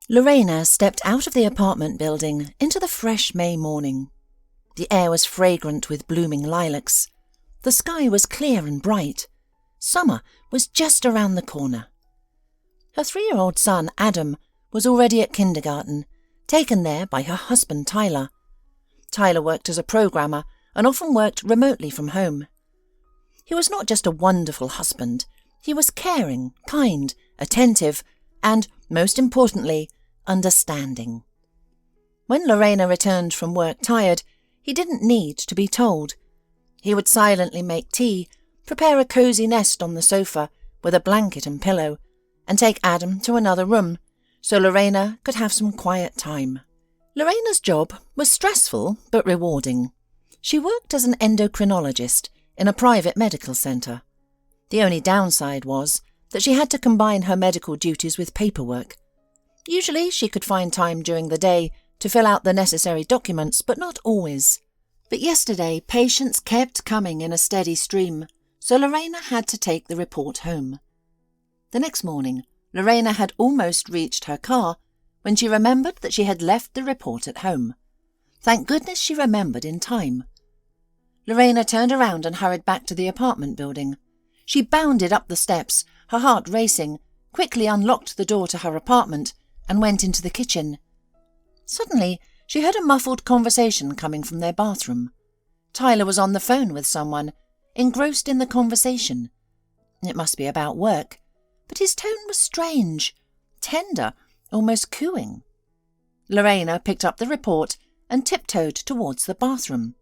Lorena stepped out of the apartment building into the fresh May morning. The air was fragrant with blooming lilacs. The sky was clear and bright. Summer was just around the corner. Her 3-year-old son, Adam, was already at kindergarten, taken there by her husband, Tyler. Tyler worked as a programmer and often worked remotely from home. He was not just a wonderful husband, he was caring, kind, attentive, and, most importantly, understanding. When Lorena returned from work tired, he didn't need to be told. He would silently make tea, prepare a cosy nest on the sofa with a blanket and pillow, and take Adam to another room so Lorena could have some quiet time. Lorena's job was stressful but rewarding. She worked as an endocrinologist in a private medical centre. The only downside was that she had to combine her medical duties with paperwork. Usually she could find time during the day to fill out the necessary documents, but not always. But yesterday patients kept coming in a steady stream, so Lorena had to take the report home. The next morning, Lorena had almost reached her car when she remembered that she had left the report at home. Thank goodness she remembered in time. Lorena turned around and hurried back to the apartment building. She bounded up the steps, her heart racing, quickly unlocked the door to her apartment, and went into the kitchen. Suddenly, she heard a muffled conversation coming from their bathroom. Tyler was on the phone with someone, engrossed in the conversation. It must be about work, but his tone was strange, tender, almost cooing. Lorena picked up the report and tiptoed towards the bathroom.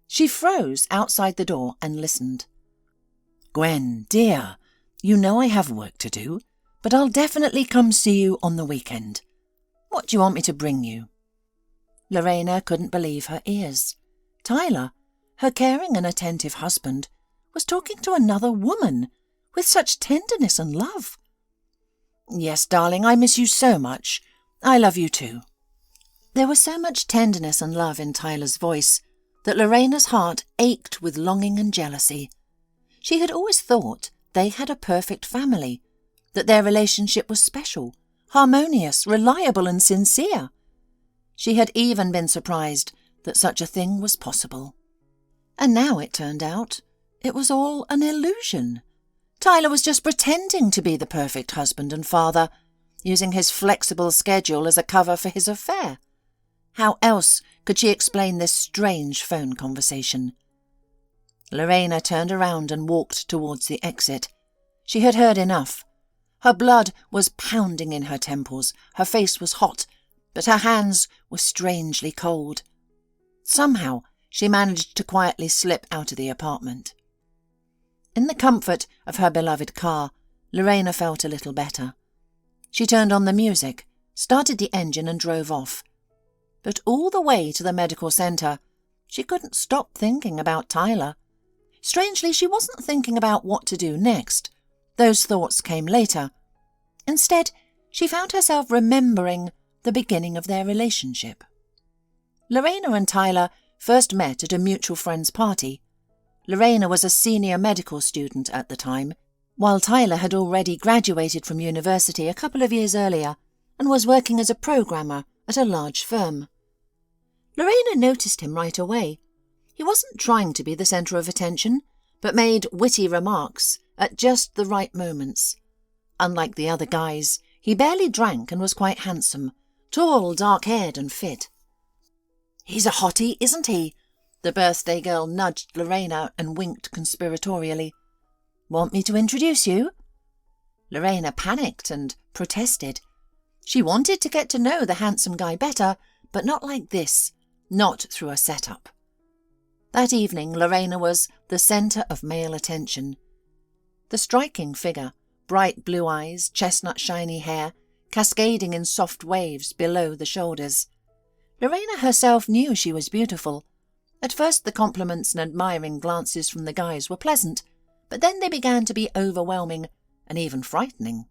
She froze outside the door and listened. "Gwen, dear, you know I have work to do, but I'll definitely come see you on the weekend. What do you want me to bring you?" Lorena couldn't believe her ears. Tyler, her caring and attentive husband, was talking to another woman with such tenderness and love. "Yes, darling, I miss you so much. I love you too." There was so much tenderness and love in Tyler's voice that Lorena's heart ached with longing and jealousy. She had always thought they had a perfect family, that their relationship was special, harmonious, reliable and sincere. She had even been surprised that such a thing was possible. And now it turned out it was all an illusion. Tyler was just pretending to be the perfect husband and father, using his flexible schedule as a cover for his affair. How else could she explain this strange phone conversation? Lorena turned around and walked towards the exit. She had heard enough. Her blood was pounding in her temples, her face was hot, but her hands were strangely cold. Somehow she managed to quietly slip out of the apartment. In the comfort of her beloved car, Lorena felt a little better. She turned on the music, started the engine and drove off. But all the way to the medical centre, she couldn't stop thinking about Tyler. Strangely, she wasn't thinking about what to do next. Those thoughts came later. Instead, she found herself remembering the beginning of their relationship. Lorena and Tyler first met at a mutual friend's party. Lorena was a senior medical student at the time, while Tyler had already graduated from university a couple of years earlier and was working as a programmer at a large firm. Lorena noticed him right away. He wasn't trying to be the centre of attention, but made witty remarks at just the right moments. Unlike the other guys, he barely drank and was quite handsome, tall, dark-haired and fit. "He's a hottie, isn't he?" The birthday girl nudged Lorena and winked conspiratorially. "Want me to introduce you?" Lorena panicked and protested. She wanted to get to know the handsome guy better, but not like this, not through a setup. That evening, Lorena was the centre of male attention. The striking figure, bright blue eyes, chestnut shiny hair, cascading in soft waves below the shoulders. Lorena herself knew she was beautiful. At first the compliments and admiring glances from the guys were pleasant, but then they began to be overwhelming and even frightening.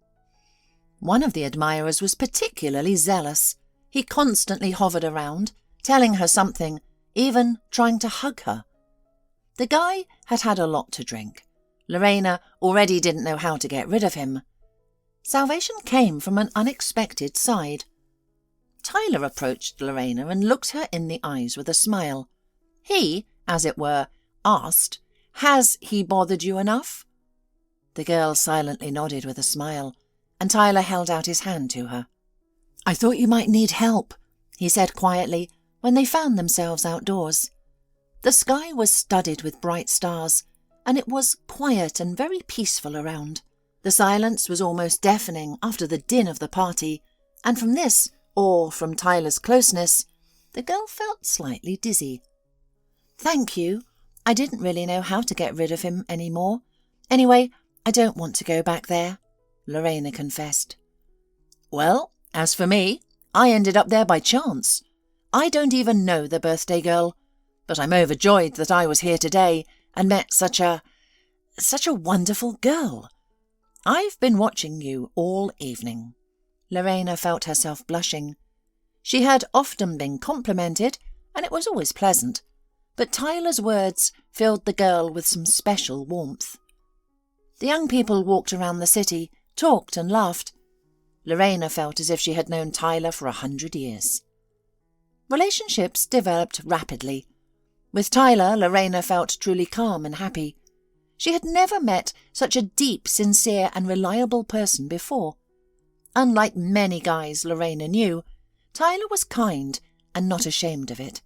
One of the admirers was particularly zealous. He constantly hovered around, telling her something, even trying to hug her. The guy had had a lot to drink. Lorena already didn't know how to get rid of him. Salvation came from an unexpected side. Tyler approached Lorena and looked her in the eyes with a smile. He, as it were, asked, "Has he bothered you enough?" The girl silently nodded with a smile, and Tyler held out his hand to her. "I thought you might need help," he said quietly when they found themselves outdoors. The sky was studded with bright stars, and it was quiet and very peaceful around. The silence was almost deafening after the din of the party, and from this, or from Tyler's closeness, the girl felt slightly dizzy. "Thank you. I didn't really know how to get rid of him any more. Anyway, I don't want to go back there," Lorena confessed. "Well, as for me, I ended up there by chance. I don't even know the birthday girl, but I'm overjoyed that I was here today and met such a wonderful girl. I've been watching you all evening." Lorena felt herself blushing. She had often been complimented, and it was always pleasant, but Tyler's words filled the girl with some special warmth. The young people walked around the city, talked and laughed. Lorena felt as if she had known Tyler for 100 years. Relationships developed rapidly. With Tyler, Lorena felt truly calm and happy. She had never met such a deep, sincere and reliable person before. Unlike many guys Lorena knew, Tyler was kind and not ashamed of it.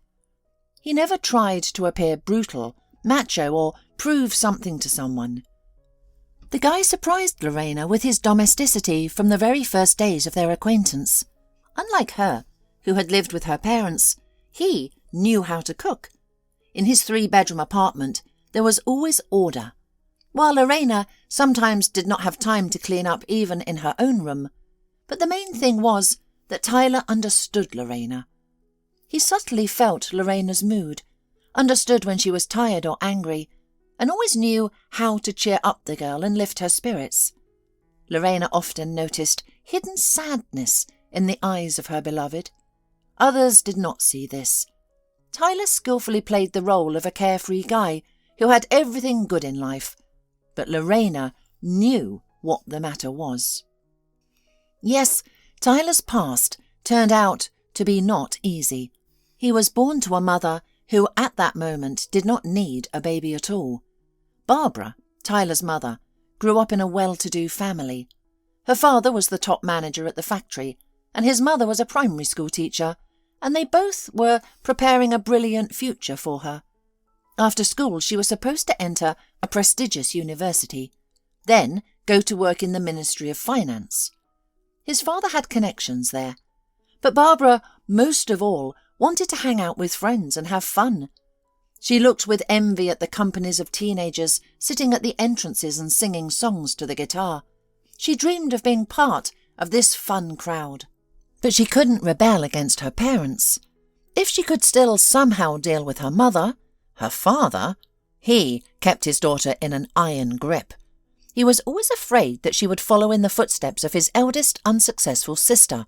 He never tried to appear brutal, macho, or prove something to someone. The guy surprised Lorena with his domesticity from the very first days of their acquaintance. Unlike her, who had lived with her parents, he knew how to cook. In his 3-bedroom apartment, there was always order. While Lorena sometimes did not have time to clean up even in her own room. But the main thing was that Tyler understood Lorena. He subtly felt Lorena's mood, understood when she was tired or angry, and always knew how to cheer up the girl and lift her spirits. Lorena often noticed hidden sadness in the eyes of her beloved. Others did not see this. Tyler skillfully played the role of a carefree guy who had everything good in life, but Lorena knew what the matter was. Yes, Tyler's past turned out to be not easy. He was born to a mother who at that moment did not need a baby at all. Barbara, Tyler's mother, grew up in a well-to-do family. Her father was the top manager at the factory, and his mother was a primary school teacher, and they both were preparing a brilliant future for her. After school, she was supposed to enter a prestigious university, then go to work in the Ministry of Finance. His father had connections there, but Barbara, most of all, wanted to hang out with friends and have fun. She looked with envy at the companies of teenagers sitting at the entrances and singing songs to the guitar. She dreamed of being part of this fun crowd. But she couldn't rebel against her parents. If she could still somehow deal with her mother, her father, he kept his daughter in an iron grip. He was always afraid that she would follow in the footsteps of his eldest unsuccessful sister.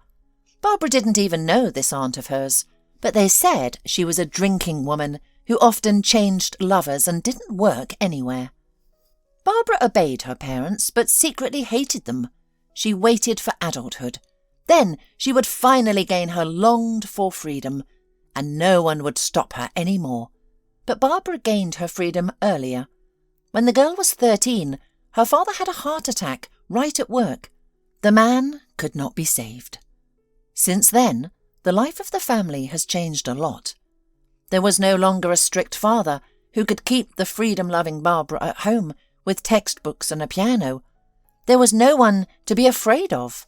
Barbara didn't even know this aunt of hers, but they said she was a drinking woman who often changed lovers and didn't work anywhere. Barbara obeyed her parents, but secretly hated them. She waited for adulthood. Then she would finally gain her longed-for freedom, and no one would stop her any more. But Barbara gained her freedom earlier. When the girl was 13, her father had a heart attack right at work. The man could not be saved. Since then, the life of the family has changed a lot. There was no longer a strict father who could keep the freedom-loving Barbara at home with textbooks and a piano. There was no one to be afraid of.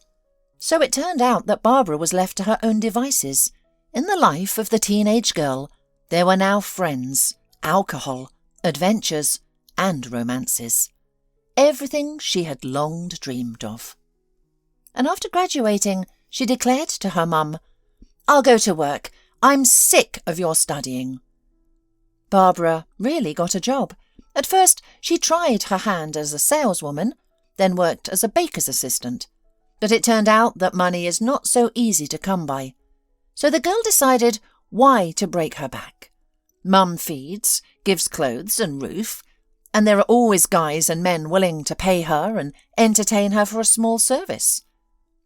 So it turned out that Barbara was left to her own devices. In the life of the teenage girl, there were now friends, alcohol, adventures, and romances. Everything she had long dreamed of. And after graduating, she declared to her mum, "I'll go to work. I'm sick of your studying." Barbara really got a job. At first, she tried her hand as a saleswoman, then worked as a baker's assistant. But it turned out that money is not so easy to come by. So the girl decided why to break her back. Mum feeds, gives clothes and roof, and there are always guys and men willing to pay her and entertain her for a small service.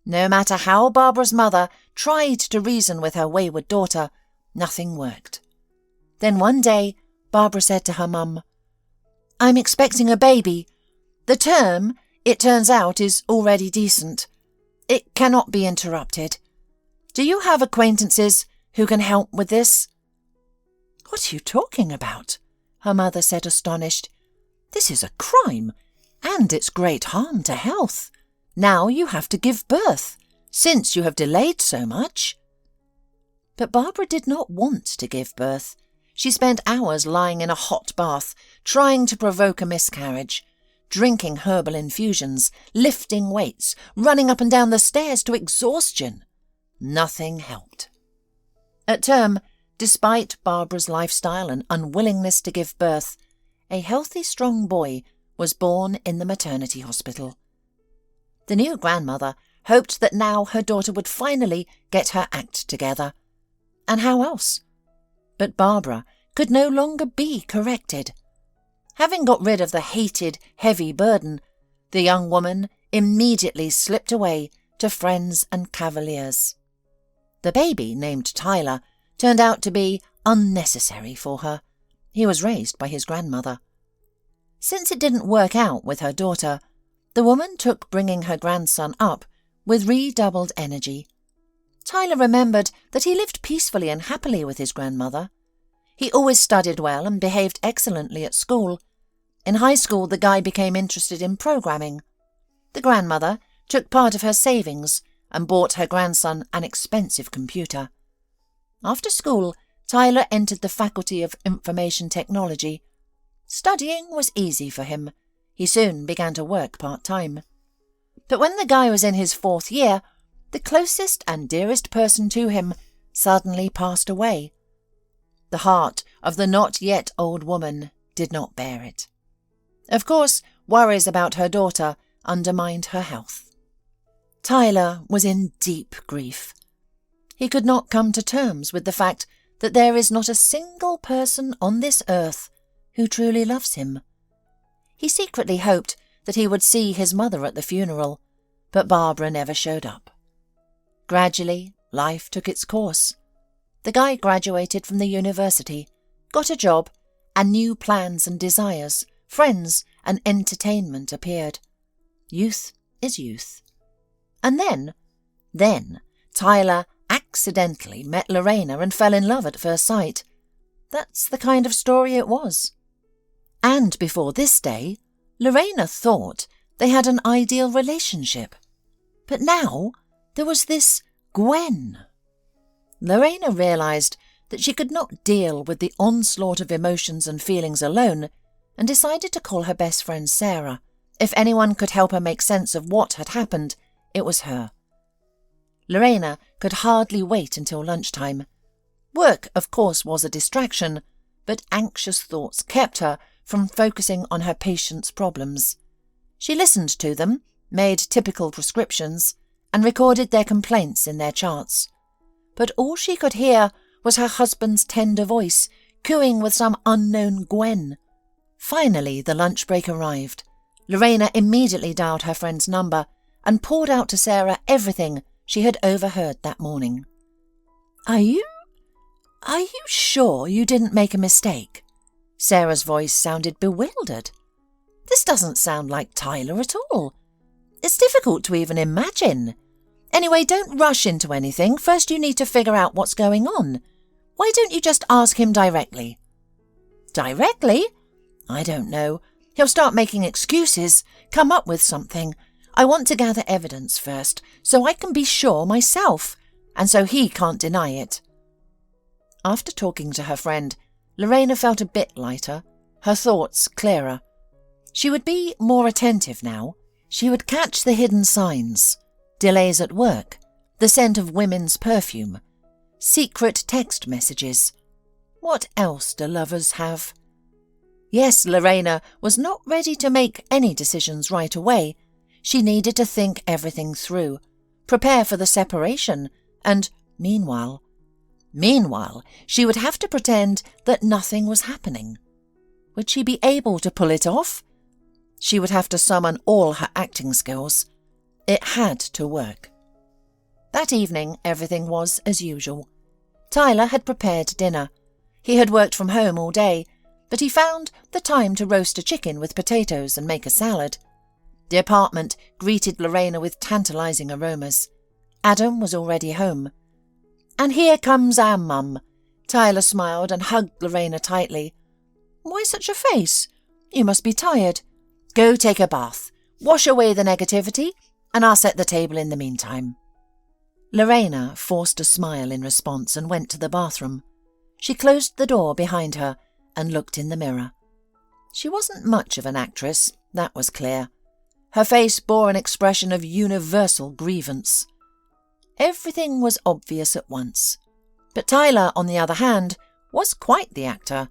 No matter how Barbara's mother tried to reason with her wayward daughter, nothing worked. Then one day, Barbara said to her mum, "I'm expecting a baby. The term, it turns out, is already decent. It cannot be interrupted. Do you have acquaintances who can help with this?" "What are you talking about?" her mother said, astonished. "This is a crime, and it's great harm to health. Now you have to give birth, since you have delayed so much." But Barbara did not want to give birth. She spent hours lying in a hot bath, trying to provoke a miscarriage, drinking herbal infusions, lifting weights, running up and down the stairs to exhaustion. Nothing helped. At term, despite Barbara's lifestyle and unwillingness to give birth, a healthy, strong boy was born in the maternity hospital. The new grandmother hoped that now her daughter would finally get her act together. And how else? But Barbara could no longer be corrected. Having got rid of the hated, heavy burden, the young woman immediately slipped away to friends and cavaliers. The baby, named Tyler, turned out to be unnecessary for her. He was raised by his grandmother. Since it didn't work out with her daughter, the woman took bringing her grandson up with redoubled energy. Tyler remembered that he lived peacefully and happily with his grandmother. He always studied well and behaved excellently at school. In high school, the guy became interested in programming. The grandmother took part of her savings and bought her grandson an expensive computer. After school, Tyler entered the Faculty of Information Technology. Studying was easy for him. He soon began to work part-time. But when the guy was in his 4th year, the closest and dearest person to him suddenly passed away. The heart of the not-yet-old woman did not bear it. Of course, worries about her daughter undermined her health. Tyler was in deep grief. He could not come to terms with the fact that there is not a single person on this earth who truly loves him. He secretly hoped that he would see his mother at the funeral, but Barbara never showed up. Gradually, life took its course. The guy graduated from the university, got a job, and new plans and desires, friends and entertainment appeared. Youth is youth. And then Tyler accidentally met Lorena and fell in love at first sight. That's the kind of story it was. And before this day, Lorena thought they had an ideal relationship. But now there was this Gwen. Lorena realised that she could not deal with the onslaught of emotions and feelings alone, and decided to call her best friend Sarah. If anyone could help her make sense of what had happened, it was her. Lorena could hardly wait until lunchtime. Work, of course, was a distraction, but anxious thoughts kept her from focusing on her patients' problems. She listened to them, made typical prescriptions, and recorded their complaints in their charts. But all she could hear was her husband's tender voice, cooing with some unknown Gwen. Finally, the lunch break arrived. Lorena immediately dialed her friend's number and poured out to Sarah everything she had overheard that morning. Are you sure you didn't make a mistake?" Sarah's voice sounded bewildered. "This doesn't sound like Tyler at all. It's difficult to even imagine. Anyway, don't rush into anything. First you need to figure out what's going on. Why don't you just ask him directly?" "Directly? I don't know. He'll start making excuses, come up with something. I want to gather evidence first, so I can be sure myself, and so he can't deny it." After talking to her friend, Lorena felt a bit lighter, her thoughts clearer. She would be more attentive now. She would catch the hidden signs, delays at work, the scent of women's perfume, secret text messages. What else do lovers have? Yes, Lorena was not ready to make any decisions right away. She needed to think everything through, prepare for the separation, and meanwhile, she would have to pretend that nothing was happening. Would she be able to pull it off? She would have to summon all her acting skills. It had to work. That evening, everything was as usual. Tyler had prepared dinner. He had worked from home all day, but he found the time to roast a chicken with potatoes and make a salad. The apartment greeted Lorena with tantalising aromas. Adam was already home. "And here comes our mum." Tyler smiled and hugged Lorena tightly. "Why such a face? You must be tired. Go take a bath, wash away the negativity, and I'll set the table in the meantime." Lorena forced a smile in response and went to the bathroom. She closed the door behind her and looked in the mirror. She wasn't much of an actress, that was clear. Her face bore an expression of universal grievance. Everything was obvious at once. But Tyler, on the other hand, was quite the actor.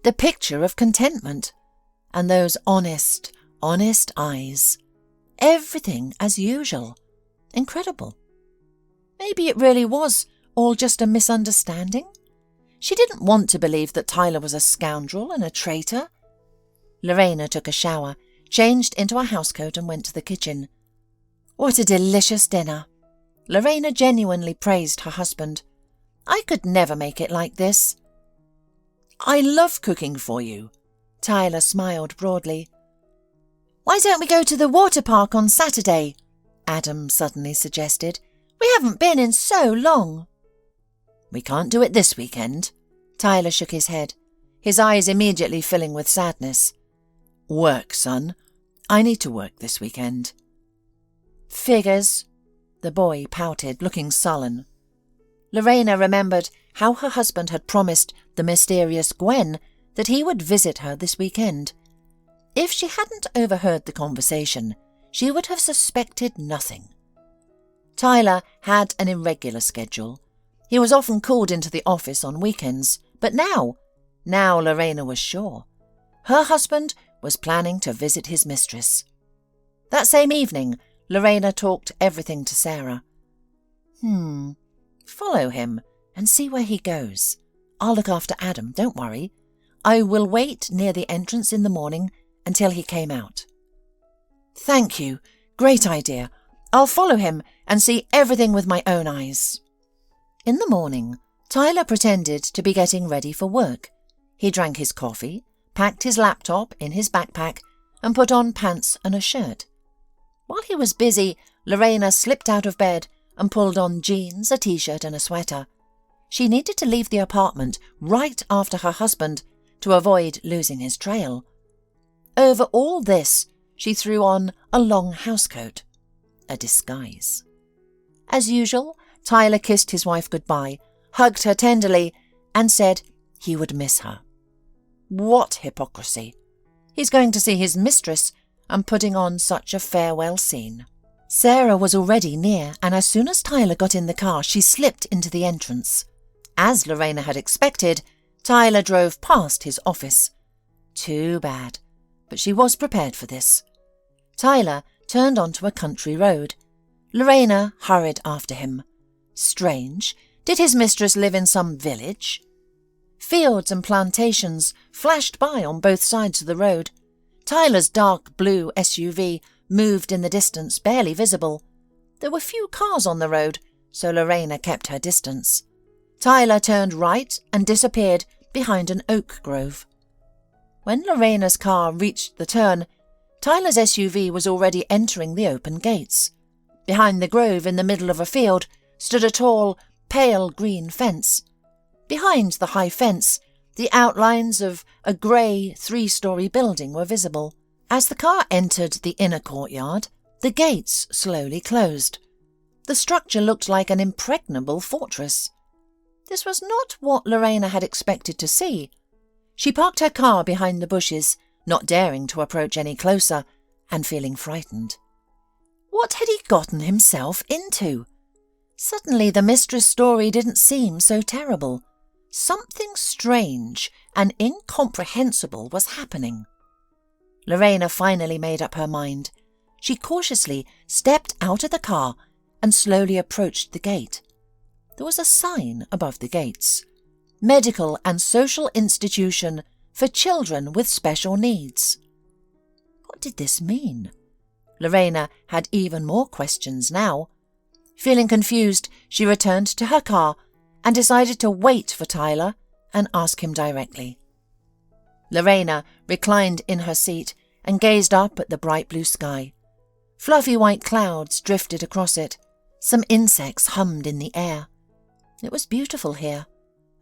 The picture of contentment. And those honest eyes. Everything as usual. Incredible. Maybe it really was all just a misunderstanding. She didn't want to believe that Tyler was a scoundrel and a traitor. Lorena took a shower, changed into a housecoat and went to the kitchen. What a delicious dinner! Lorena genuinely praised her husband. "I could never make it like this." "I love cooking for you." Tyler smiled broadly. "Why don't we go to the water park on Saturday?" Adam suddenly suggested. "We haven't been in so long." "We can't do it this weekend." Tyler shook his head, his eyes immediately filling with sadness. "Work, son. I need to work this weekend." "Figures." The boy pouted, looking sullen. Lorena remembered how her husband had promised the mysterious Gwen that he would visit her this weekend. If she hadn't overheard the conversation, she would have suspected nothing. Tyler had an irregular schedule. He was often called into the office on weekends, but now Lorena was sure. Her husband was planning to visit his mistress. That same evening, Lorena talked everything to Sarah. Follow him and see where he goes. I'll look after Adam, don't worry. I will wait near the entrance in the morning until he came out." "Thank you. Great idea. I'll follow him and see everything with my own eyes." In the morning, Tyler pretended to be getting ready for work. He drank his coffee, packed his laptop in his backpack, and put on pants and a shirt. While he was busy, Lorena slipped out of bed and pulled on jeans, a t-shirt and a sweater. She needed to leave the apartment right after her husband to avoid losing his trail. Over all this, she threw on a long housecoat, a disguise. As usual, Tyler kissed his wife goodbye, hugged her tenderly, and said he would miss her. What hypocrisy! He's going to see his mistress and putting on such a farewell scene. Sarah was already near, and as soon as Tyler got in the car, she slipped into the entrance. As Lorena had expected, Tyler drove past his office. Too bad, but she was prepared for this. Tyler turned onto a country road. Lorena hurried after him. Strange, did his mistress live in some village? Fields and plantations flashed by on both sides of the road. Tyler's dark blue SUV moved in the distance, barely visible. There were few cars on the road, so Lorena kept her distance. Tyler turned right and disappeared behind an oak grove. When Lorena's car reached the turn, Tyler's SUV was already entering the open gates. Behind the grove, in the middle of a field, stood a tall, pale green fence. Behind the high fence, the outlines of a grey 3-story building were visible. As the car entered the inner courtyard, the gates slowly closed. The structure looked like an impregnable fortress. This was not what Lorena had expected to see. She parked her car behind the bushes, not daring to approach any closer, and feeling frightened. What had he gotten himself into? Suddenly the mistress' story didn't seem so terrible. Something strange and incomprehensible was happening. Lorena finally made up her mind. She cautiously stepped out of the car and slowly approached the gate. There was a sign above the gates. Medical and Social Institution for Children with Special Needs. What did this mean? Lorena had even more questions now. Feeling confused, she returned to her car and decided to wait for Tyler and ask him directly. Lorena reclined in her seat and gazed up at the bright blue sky. Fluffy white clouds drifted across it. Some insects hummed in the air. It was beautiful here.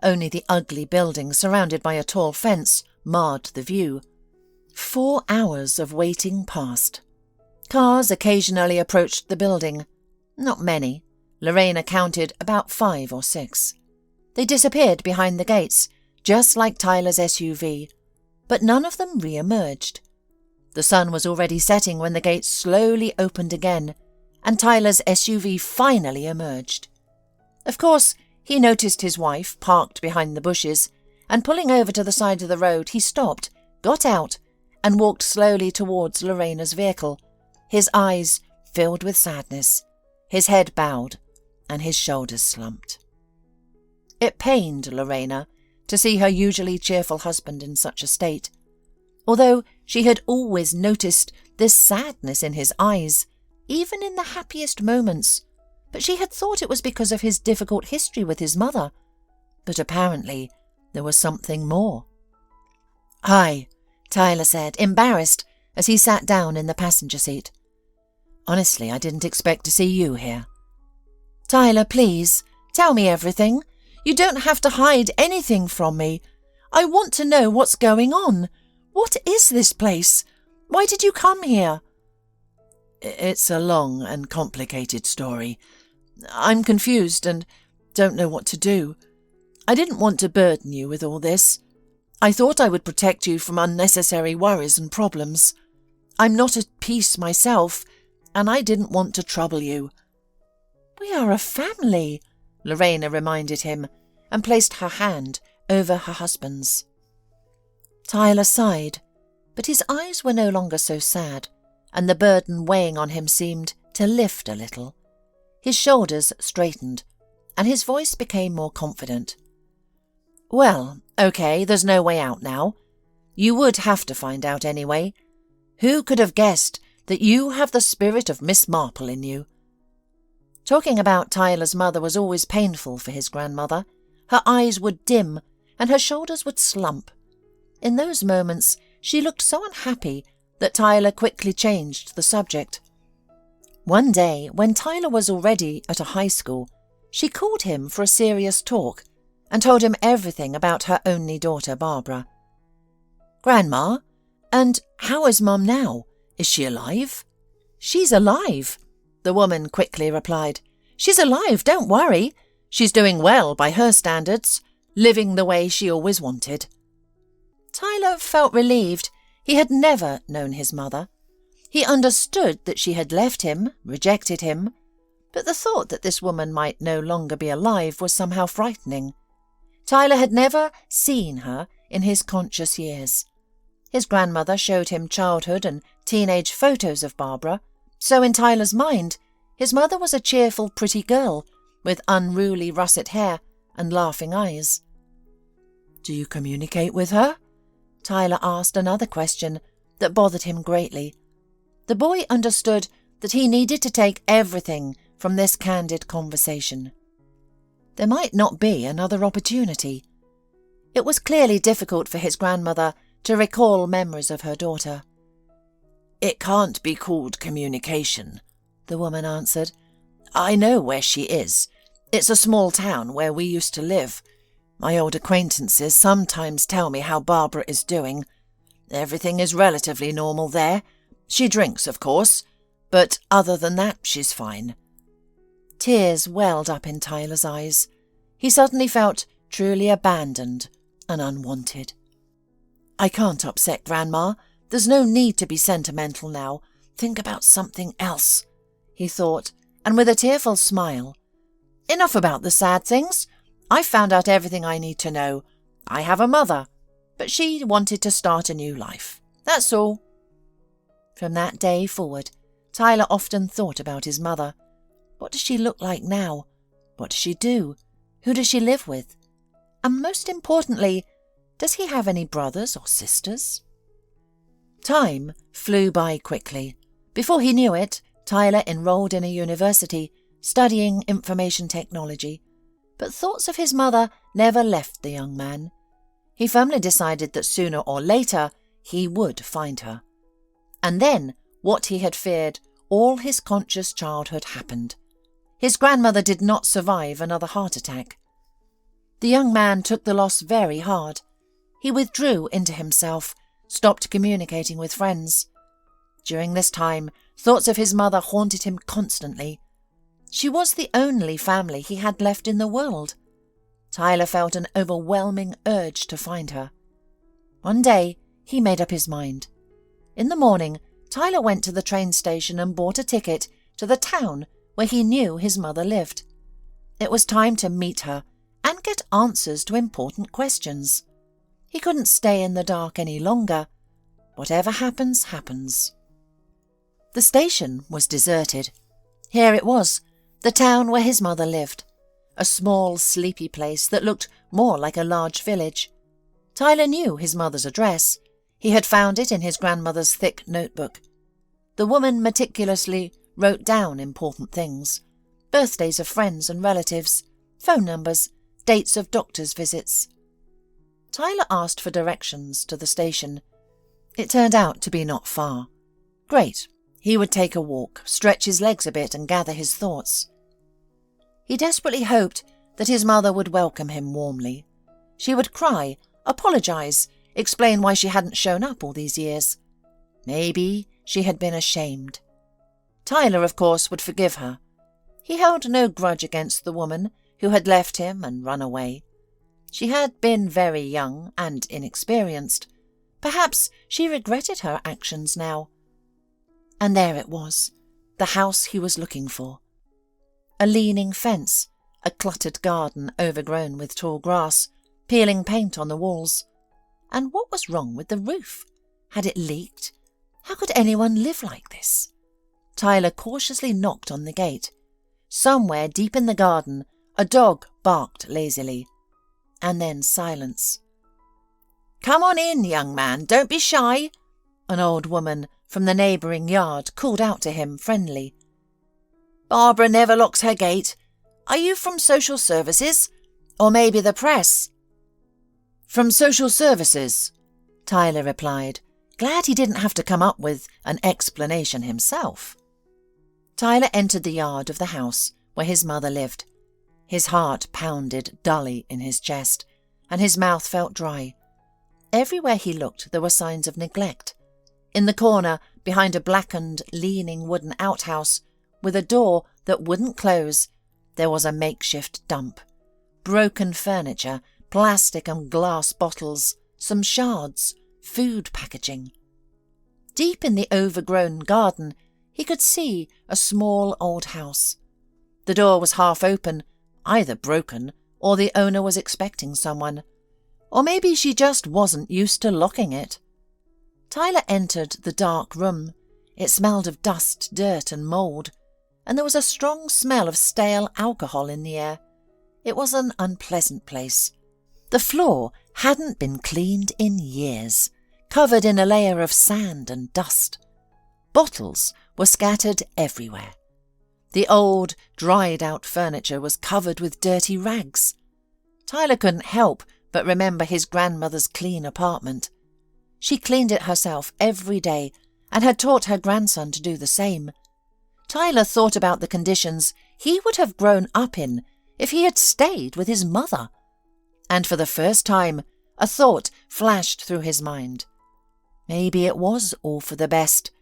Only the ugly building surrounded by a tall fence marred the view. 4 hours of waiting passed. Cars occasionally approached the building. Not many. Lorena counted about 5 or 6. They disappeared behind the gates, just like Tyler's SUV, but none of them re-emerged. The sun was already setting when the gates slowly opened again, and Tyler's SUV finally emerged. Of course, he noticed his wife parked behind the bushes, and pulling over to the side of the road, he stopped, got out, and walked slowly towards Lorena's vehicle, his eyes filled with sadness, his head bowed, and his shoulders slumped. It pained Lorena to see her usually cheerful husband in such a state, although she had always noticed this sadness in his eyes, even in the happiest moments, but she had thought it was because of his difficult history with his mother. But apparently there was something more. "Hi," Tyler said, embarrassed, as he sat down in the passenger seat. "Honestly, I didn't expect to see you here." "Tyler, please, tell me everything. You don't have to hide anything from me. I want to know what's going on. What is this place? Why did you come here?" "It's a long and complicated story. I'm confused and don't know what to do. I didn't want to burden you with all this. I thought I would protect you from unnecessary worries and problems. I'm not at peace myself, and I didn't want to trouble you." "We are a family," Lorena reminded him, and placed her hand over her husband's. Tyler sighed, but his eyes were no longer so sad, and the burden weighing on him seemed to lift a little. His shoulders straightened, and his voice became more confident. "Well, okay, there's no way out now. You would have to find out anyway. Who could have guessed that you have the spirit of Miss Marple in you?" Talking about Tyler's mother was always painful for his grandmother. Her eyes would dim, and her shoulders would slump. In those moments, she looked so unhappy that Tyler quickly changed the subject. One day, when Tyler was already at a high school, she called him for a serious talk and told him everything about her only daughter, Barbara. "Grandma, and how is Mum now? Is she alive?" "She's alive," the woman quickly replied. "She's alive, don't worry. She's doing well by her standards, living the way she always wanted." Tyler felt relieved. He had never known his mother. He understood that she had left him, rejected him, but the thought that this woman might no longer be alive was somehow frightening. Tyler had never seen her in his conscious years. His grandmother showed him childhood and teenage photos of Barbara, so in Tyler's mind, his mother was a cheerful, pretty girl with unruly russet hair and laughing eyes. "Do you communicate with her?" Tyler asked another question that bothered him greatly. The boy understood that he needed to take everything from this candid conversation. There might not be another opportunity. It was clearly difficult for his grandmother to recall memories of her daughter. "It can't be called communication," the woman answered. "I know where she is. It's a small town where we used to live. My old acquaintances sometimes tell me how Barbara is doing. Everything is relatively normal there. She drinks, of course, but other than that, she's fine." Tears welled up in Tyler's eyes. He suddenly felt truly abandoned and unwanted. "I can't upset Grandma. There's no need to be sentimental now. Think about something else," he thought, and with a tearful smile. "Enough about the sad things. I found out everything I need to know. I have a mother, but she wanted to start a new life. That's all." From that day forward, Tyler often thought about his mother. What does she look like now? What does she do? Who does she live with? And most importantly, does he have any brothers or sisters? Time flew by quickly. Before he knew it, Tyler enrolled in a university studying information technology, but thoughts of his mother never left the young man. He firmly decided that sooner or later he would find her. And then, what he had feared all his conscious childhood happened. His grandmother did not survive another heart attack. The young man took the loss very hard. He withdrew into himself, stopped communicating with friends. During this time, thoughts of his mother haunted him constantly. She was the only family he had left in the world. Tyler felt an overwhelming urge to find her. One day, he made up his mind. In the morning, Tyler went to the train station and bought a ticket to the town where he knew his mother lived. It was time to meet her and get answers to important questions. He couldn't stay in the dark any longer. Whatever happens, happens. The station was deserted. Here it was, the town where his mother lived. A small, sleepy place that looked more like a large village. Tyler knew his mother's address. He had found it in his grandmother's thick notebook. The woman meticulously wrote down important things: birthdays of friends and relatives, phone numbers, dates of doctor's visits. Tyler asked for directions to the station. It turned out to be not far. Great. He would take a walk, stretch his legs a bit and gather his thoughts. He desperately hoped that his mother would welcome him warmly. She would cry, apologize, explain why she hadn't shown up all these years. Maybe she had been ashamed. Tyler, of course, would forgive her. He held no grudge against the woman who had left him and run away. She had been very young and inexperienced. Perhaps she regretted her actions now. And there it was, the house he was looking for. A leaning fence, a cluttered garden overgrown with tall grass, peeling paint on the walls. And what was wrong with the roof? Had it leaked? How could anyone live like this? Tyler cautiously knocked on the gate. Somewhere deep in the garden, a dog barked lazily. And then silence. "Come on in, young man, don't be shy," an old woman from the neighbouring yard called out to him friendly. "Barbara never locks her gate. Are you from social services? Or maybe the press?" "From social services," Tyler replied, glad he didn't have to come up with an explanation himself. Tyler entered the yard of the house where his mother lived. His heart pounded dully in his chest, and his mouth felt dry. Everywhere he looked there were signs of neglect. In the corner, behind a blackened, leaning wooden outhouse, with a door that wouldn't close, there was a makeshift dump. Broken furniture, plastic and glass bottles, some shards, food packaging. Deep in the overgrown garden, he could see a small old house. The door was half open, either broken or the owner was expecting someone. Or maybe she just wasn't used to locking it. Tyler entered the dark room. It smelled of dust, dirt and mould, and there was a strong smell of stale alcohol in the air. It was an unpleasant place. The floor hadn't been cleaned in years, covered in a layer of sand and dust. Bottles were scattered everywhere. The old, dried-out furniture was covered with dirty rags. Tyler couldn't help but remember his grandmother's clean apartment. She cleaned it herself every day and had taught her grandson to do the same. Tyler thought about the conditions he would have grown up in if he had stayed with his mother. And for the first time, a thought flashed through his mind. Maybe it was all for the best.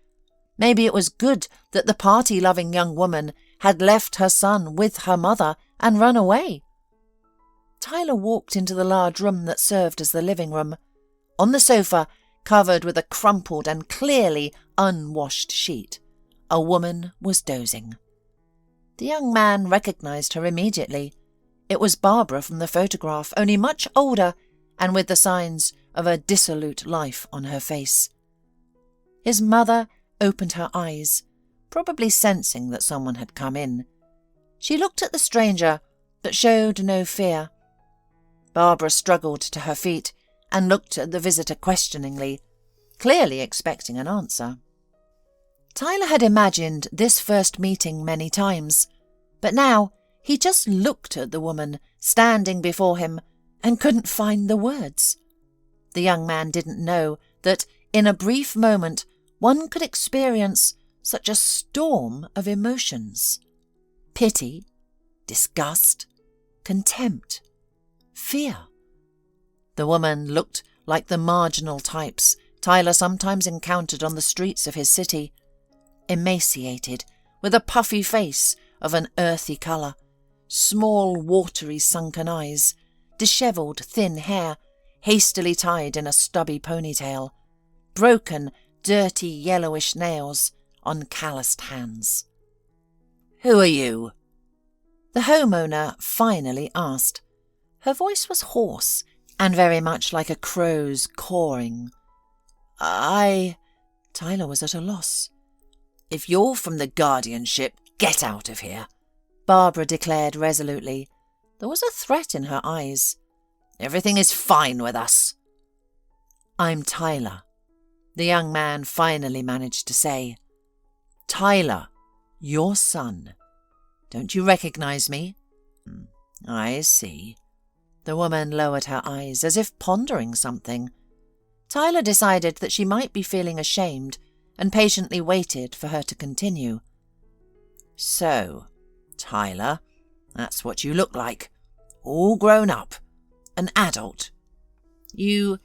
Maybe it was good that the party-loving young woman had left her son with her mother and run away. Tyler walked into the large room that served as the living room. On the sofa, covered with a crumpled and clearly unwashed sheet, a woman was dozing. The young man recognized her immediately. It was Barbara from the photograph, only much older and with the signs of a dissolute life on her face. His mother opened her eyes, probably sensing that someone had come in. She looked at the stranger, but showed no fear. Barbara struggled to her feet and looked at the visitor questioningly, clearly expecting an answer. Tyler had imagined this first meeting many times. But now he just looked at the woman standing before him and couldn't find the words. The young man didn't know that in a brief moment one could experience such a storm of emotions. Pity, disgust, contempt, fear. The woman looked like the marginal types Tyler sometimes encountered on the streets of his city, emaciated, with a puffy face of an earthy colour, small, watery, sunken eyes, dishevelled, thin hair, hastily tied in a stubby ponytail, broken, dirty, yellowish nails on calloused hands. "Who are you?" the homeowner finally asked. Her voice was hoarse and very much like a crow's cawing. Tyler was at a loss. "If you're from the guardianship, get out of here," Barbara declared resolutely. There was a threat in her eyes. "Everything is fine with us." "I'm Tyler," the young man finally managed to say. "Tyler, your son. Don't you recognize me?" "I see." The woman lowered her eyes as if pondering something. Tyler decided that she might be feeling ashamed and patiently waited for her to continue. "So, Tyler, that's what you look like. All grown up. An adult. You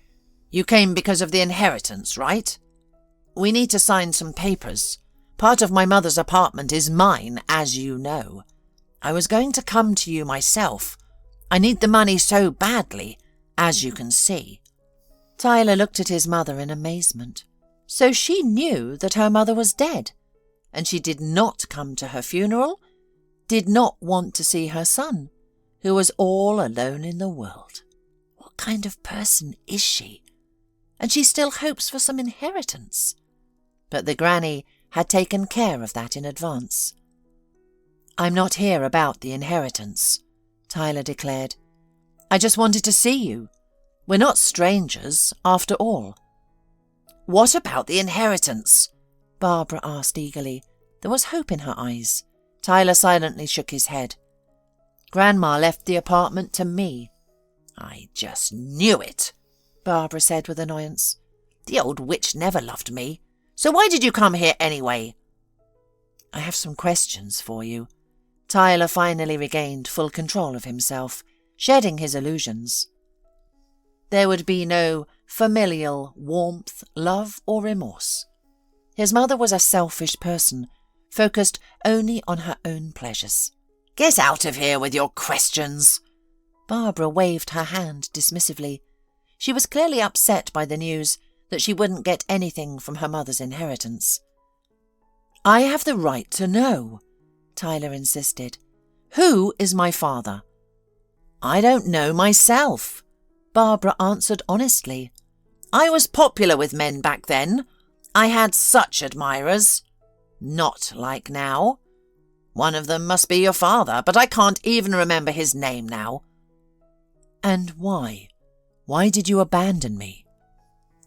came because of the inheritance, right? We need to sign some papers. Part of my mother's apartment is mine, as you know. I was going to come to you myself. I need the money so badly, as you can see." Tyler looked at his mother in amazement. So she knew that her mother was dead, and she did not come to her funeral, did not want to see her son, who was all alone in the world. What kind of person is she? And she still hopes for some inheritance. But the granny had taken care of that in advance. "I'm not here about the inheritance," Tyler declared. "I just wanted to see you. We're not strangers, after all." "What about the inheritance?" Barbara asked eagerly. There was hope in her eyes. Tyler silently shook his head. "Grandma left the apartment to me." "I just knew it," Barbara said with annoyance. "The old witch never loved me. So why did you come here anyway?" "I have some questions for you." Tyler finally regained full control of himself, shedding his illusions. There would be no familial warmth, love, or remorse. His mother was a selfish person, focused only on her own pleasures. "Get out of here with your questions!" Barbara waved her hand dismissively. She was clearly upset by the news that she wouldn't get anything from her mother's inheritance. "I have the right to know," Tyler insisted. "Who is my father?" "I don't know myself," Barbara answered honestly. "I was popular with men back then. I had such admirers. Not like now. One of them must be your father, but I can't even remember his name now." "And why? Why did you abandon me?"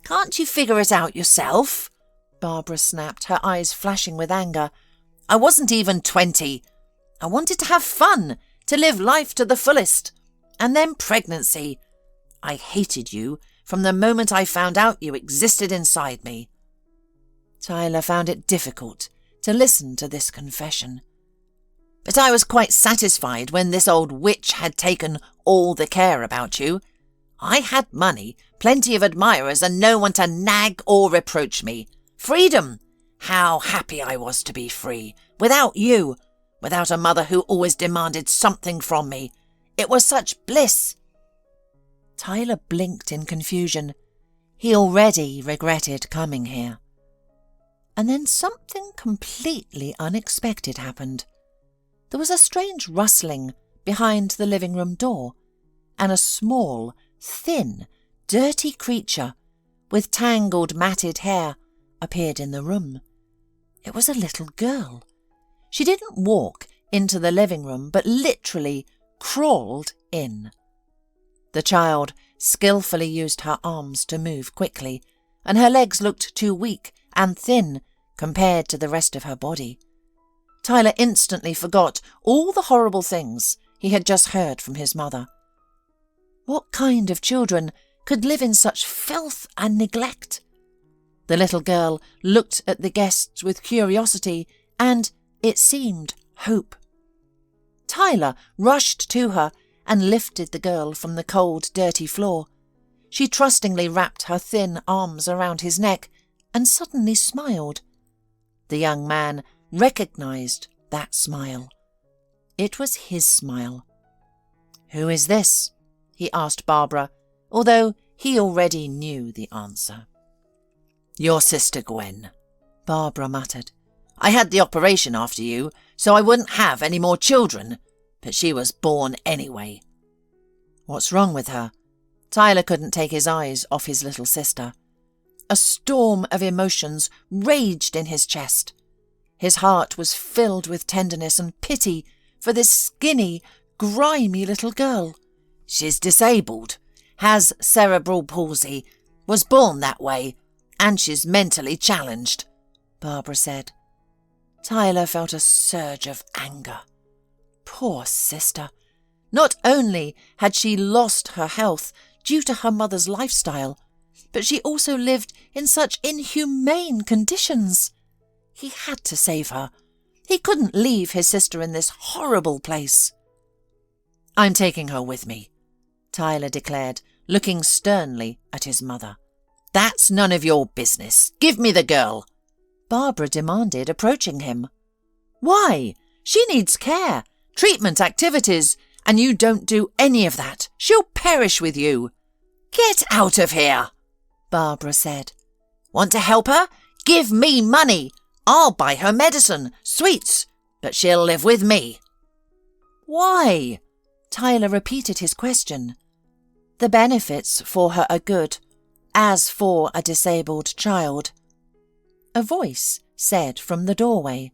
"Can't you figure it out yourself?" Barbara snapped, her eyes flashing with anger. "I wasn't even 20. I wanted to have fun, to live life to the fullest. And then pregnancy. I hated you from the moment I found out you existed inside me." Tyler found it difficult to listen to this confession. "But I was quite satisfied when this old witch had taken all the care about you. I had money, plenty of admirers, and no one to nag or reproach me. Freedom! How happy I was to be free, without you, without a mother who always demanded something from me. It was such bliss." Tyler blinked in confusion. He already regretted coming here. And then something completely unexpected happened. There was a strange rustling behind the living room door, and a small, thin, dirty creature with tangled, matted hair appeared in the room. It was a little girl. She didn't walk into the living room, but literally crawled in. The child skillfully used her arms to move quickly, and her legs looked too weak and thin compared to the rest of her body. Tyler instantly forgot all the horrible things he had just heard from his mother. What kind of children could live in such filth and neglect? The little girl looked at the guests with curiosity and, it seemed, hope. Tyler rushed to her and lifted the girl from the cold, dirty floor. She trustingly wrapped her thin arms around his neck and suddenly smiled. The young man recognized that smile. It was his smile. "Who is this?" he asked Barbara, although he already knew the answer. "Your sister Gwen," Barbara muttered. "I had the operation after you, so I wouldn't have any more children, but she was born anyway." "What's wrong with her?" Tyler couldn't take his eyes off his little sister. A storm of emotions raged in his chest. His heart was filled with tenderness and pity for this skinny, grimy little girl. "She's disabled, has cerebral palsy, was born that way, and she's mentally challenged," Barbara said. Tyler felt a surge of anger. Poor sister. Not only had she lost her health due to her mother's lifestyle, but she also lived in such inhumane conditions. He had to save her. He couldn't leave his sister in this horrible place. "I'm taking her with me," Tyler declared, looking sternly at his mother. "That's none of your business. Give me the girl," Barbara demanded, approaching him. "Why? She needs care, treatment, activities, and you don't do any of that. She'll perish with you." "Get out of here," Barbara said. "Want to help her? Give me money. I'll buy her medicine, sweets, but she'll live with me." "Why?" Tyler repeated his question. "The benefits for her are good, as for a disabled child." A voice said from the doorway.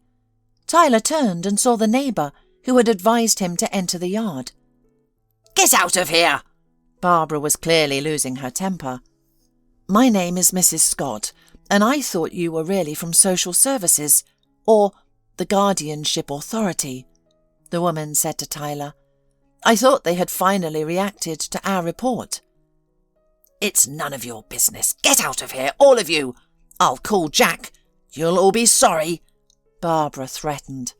Tyler turned and saw the neighbour who had advised him to enter the yard. "Get out of here!" Barbara was clearly losing her temper. "My name is Mrs. Scott, and I thought you were really from social services, or the guardianship authority," the woman said to Tyler. "I thought they had finally reacted to our report." "It's none of your business. Get out of here, all of you. I'll call Jack. You'll all be sorry," Barbara threatened.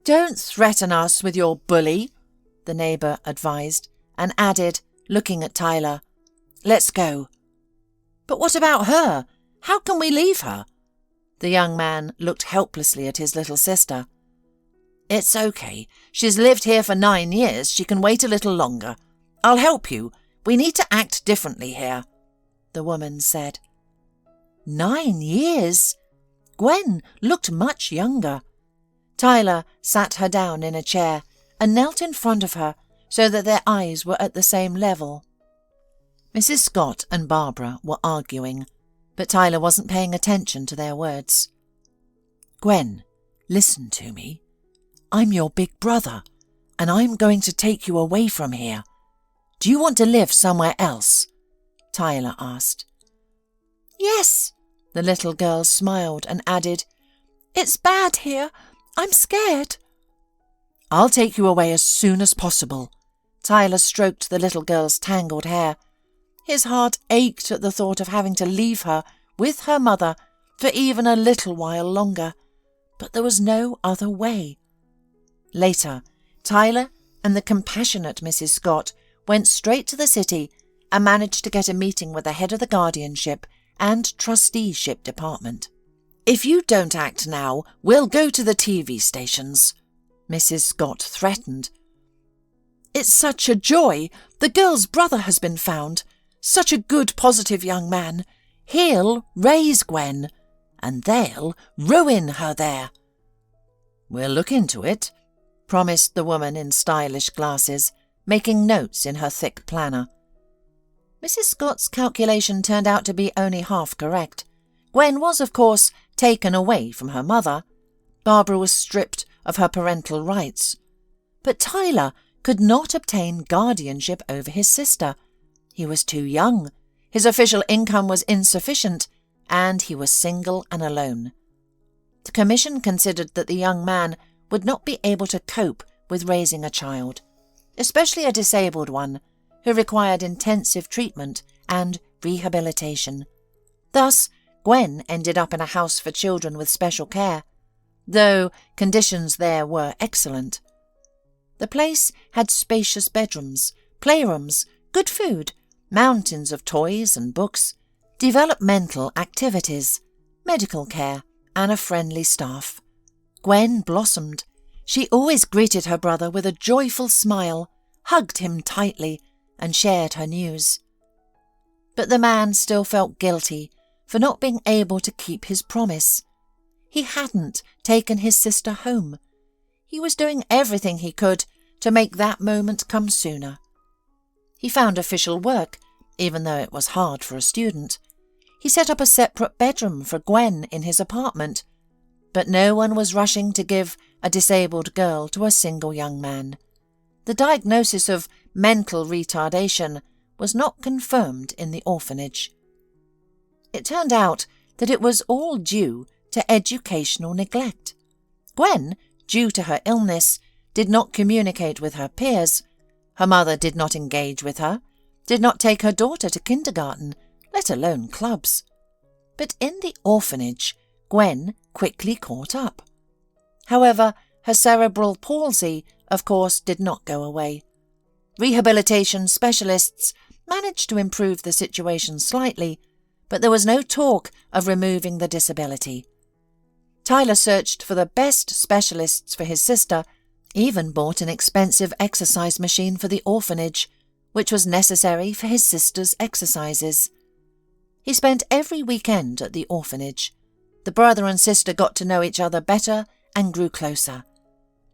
"Don't threaten us with your bully," the neighbour advised, and added, looking at Tyler, "Let's go." "But what about her? How can we leave her?" The young man looked helplessly at his little sister. "It's okay. She's lived here for 9 years. She can wait a little longer. I'll help you. We need to act differently here," the woman said. 9 years? Gwen looked much younger. Tyler sat her down in a chair and knelt in front of her so that their eyes were at the same level. Mrs. Scott and Barbara were arguing, but Tyler wasn't paying attention to their words. "Gwen, listen to me. I'm your big brother, and I'm going to take you away from here. Do you want to live somewhere else?" Tyler asked. "Yes," the little girl smiled and added, "It's bad here. I'm scared." "I'll take you away as soon as possible." Tyler stroked the little girl's tangled hair. His heart ached at the thought of having to leave her with her mother for even a little while longer, but there was no other way. Later, Tyler and the compassionate Mrs. Scott went straight to the city and managed to get a meeting with the head of the guardianship and trusteeship department. "If you don't act now, we'll go to the TV stations," Mrs. Scott threatened. "It's such a joy. The girl's brother has been found. Such a good, positive young man. He'll raise Gwen, and they'll ruin her there." "We'll look into it," promised the woman in stylish glasses, making notes in her thick planner. Mrs. Scott's calculation turned out to be only half correct. Gwen was, of course, taken away from her mother. Barbara was stripped of her parental rights. But Tyler could not obtain guardianship over his sister. He was too young, his official income was insufficient, and he was single and alone. The commission considered that the young man would not be able to cope with raising a child, especially a disabled one who required intensive treatment and rehabilitation. Thus, Gwen ended up in a house for children with special care, though conditions there were excellent. The place had spacious bedrooms, playrooms, good food, mountains of toys and books, developmental activities, medical care, and a friendly staff. Gwen blossomed. She always greeted her brother with a joyful smile, hugged him tightly, and shared her news. But the man still felt guilty for not being able to keep his promise. He hadn't taken his sister home. He was doing everything he could to make that moment come sooner. He found official work, even though it was hard for a student. He set up a separate bedroom for Gwen in his apartment, but no one was rushing to give a disabled girl to a single young man. The diagnosis of mental retardation was not confirmed in the orphanage. It turned out that it was all due to educational neglect. Gwen, due to her illness, did not communicate with her peers. Her mother did not engage with her, did not take her daughter to kindergarten, let alone clubs. But in the orphanage, Gwen quickly caught up. However, her cerebral palsy, of course, did not go away. Rehabilitation specialists managed to improve the situation slightly, but there was no talk of removing the disability. Tyler searched for the best specialists for his sister, even bought an expensive exercise machine for the orphanage, which was necessary for his sister's exercises. He spent every weekend at the orphanage. The brother and sister got to know each other better and grew closer.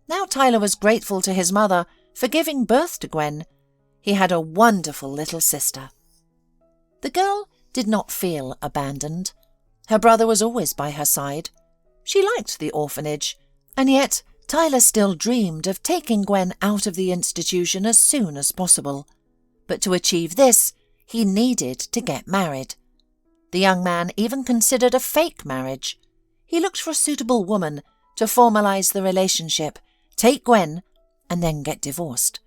Now Tyler was grateful to his mother for giving birth to Gwen. He had a wonderful little sister. The girl did not feel abandoned. Her brother was always by her side. She liked the orphanage, and yet Tyler still dreamed of taking Gwen out of the institution as soon as possible. But to achieve this, he needed to get married. The young man even considered a fake marriage. He looked for a suitable woman to formalize the relationship, take Gwen, and then get divorced.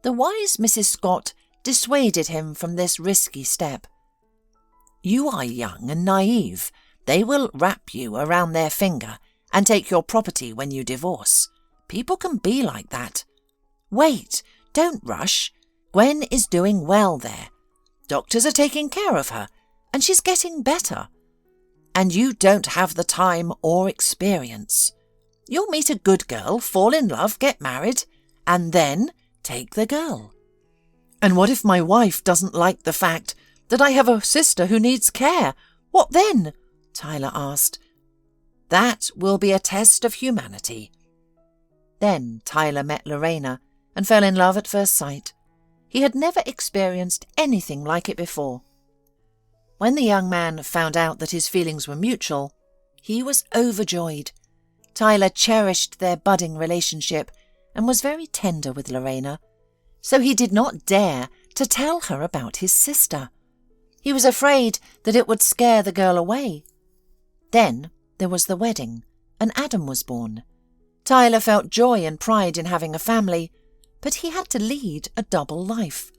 The wise Mrs. Scott dissuaded him from this risky step. "You are young and naive. They will wrap you around their finger and take your property when you divorce. People can be like that. Wait, don't rush. Gwen is doing well there. Doctors are taking care of her, and she's getting better. And you don't have the time or experience. You'll meet a good girl, fall in love, get married, and then take the girl." "And what if my wife doesn't like the fact that I have a sister who needs care? What then?" Tyler asked. "That will be a test of humanity." Then Tyler met Lorena and fell in love at first sight. He had never experienced anything like it before. When the young man found out that his feelings were mutual, he was overjoyed. Tyler cherished their budding relationship and was very tender with Lorena, so he did not dare to tell her about his sister. He was afraid that it would scare the girl away. Then there was the wedding, and Adam was born. Tyler felt joy and pride in having a family, but he had to lead a double life.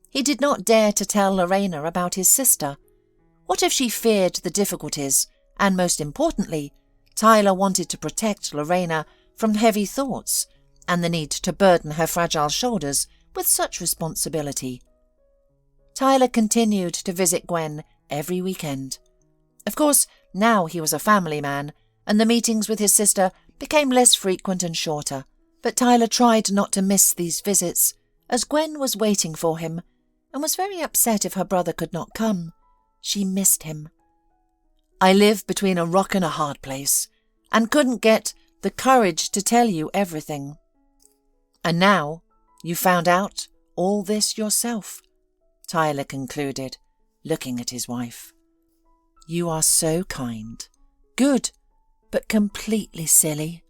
He did not dare to tell Lorena about his sister. What if she feared the difficulties, and most importantly, Tyler wanted to protect Lorena from heavy thoughts and the need to burden her fragile shoulders with such responsibility. Tyler continued to visit Gwen every weekend. Of course, now he was a family man, and the meetings with his sister became less frequent and shorter, but Tyler tried not to miss these visits, as Gwen was waiting for him, and was very upset if her brother could not come. She missed him. "I live between a rock and a hard place, and couldn't get the courage to tell you everything. And now you found out all this yourself," Tyler concluded, looking at his wife. "You are so kind. Good, but completely silly,"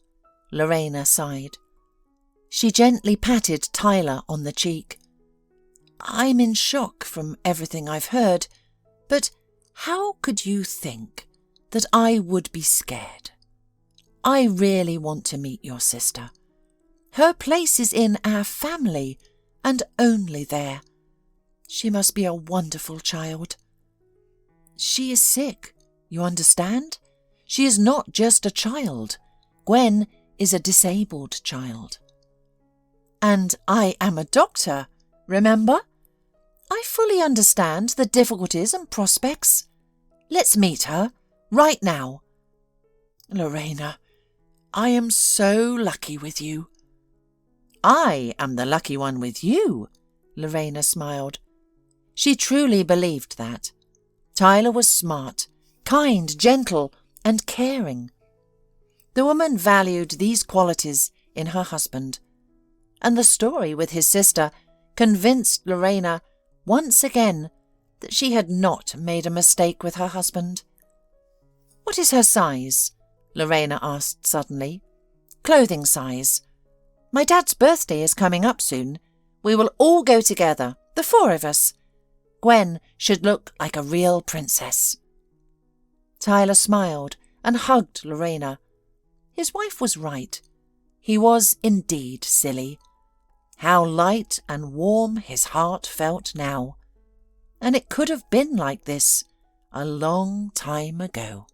Lorena sighed. She gently patted Tyler on the cheek. "I'm in shock from everything I've heard, but how could you think that I would be scared?" I really want to meet your sister. Her place is in our family, and only there. She must be a wonderful child. She is sick, you understand? She is not just a child. Gwen is a disabled child. And I am a doctor, remember? I fully understand the difficulties and prospects. Let's meet her, right now. Lorena, I am so lucky with you. I am the lucky one with you, Lorena smiled. She truly believed that. Tyler was smart, kind, gentle, and caring. The woman valued these qualities in her husband, and the story with his sister convinced Lorena once again that she had not made a mistake with her husband. What is her size? Lorena asked suddenly. Clothing size. My dad's birthday is coming up soon. We will all go together, the 4 of us. Gwen should look like a real princess. Tyler smiled and hugged Lorena. His wife was right. He was indeed silly. How light and warm his heart felt now. And it could have been like this a long time ago.